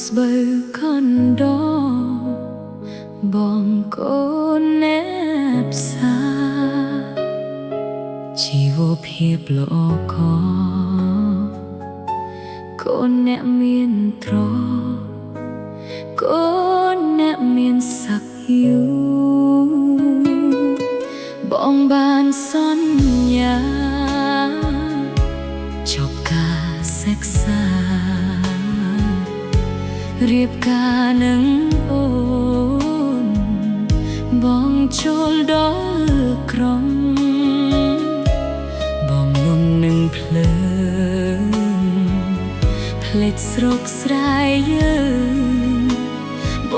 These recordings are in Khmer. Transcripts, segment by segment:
ស្បើខនដបងកូនណែផ្សាជីវភាពល្អខកូនអ្នកមានត្រកូនអ្នកមានសក្ខយូបងបានសន្យាចប់ការសិក្សារៀបការនឹងអូនបងចូលដល់ក្រុងបងលំនឹងភ្លើងភ្លេចស្រុកស្រែយើងប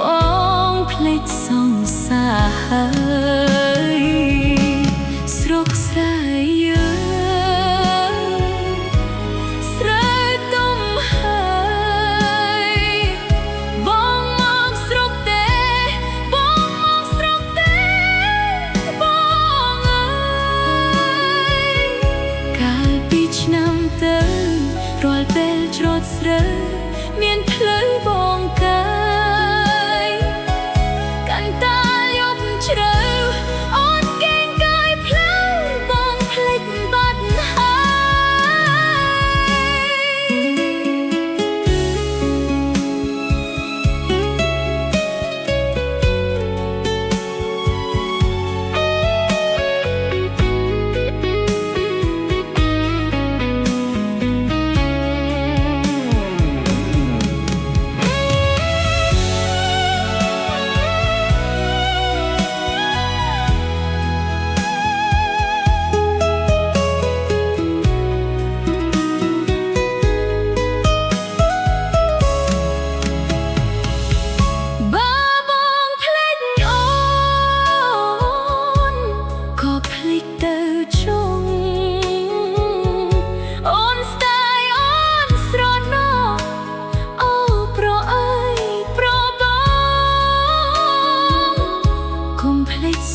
ងភ្លេចសង្សារស្រុកស្រែយើងស្រែទុំហើយបងមកស្រុកទេបងមកស្រុកទេបងអើយកាលពីឆ្នាំទៅរាល់ពេលច្រូតស្រើមានផ្លូវបងកាយកាន់តាយប់ជ្រៅអូនកេងកាយផ្លូវបងភ្លេចបាត់ហើយ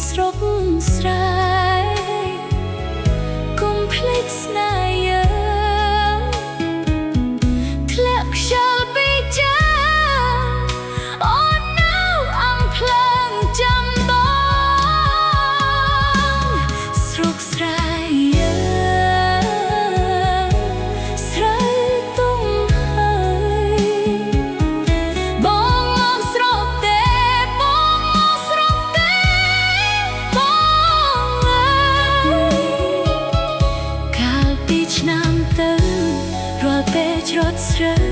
ស្រុកស្រែកុំភ្លេចស្នេហ៍យើងធ្លាក់ខ្យល់ពីចាអូននៅអំភ្លើងចាំបងស្រុកស្រែយើងស្រែទុំហើយបងមកស្រុកទេបងមកស្រុកទេឆ្នាំទៅរាល់ពេលច្រូតស្រើ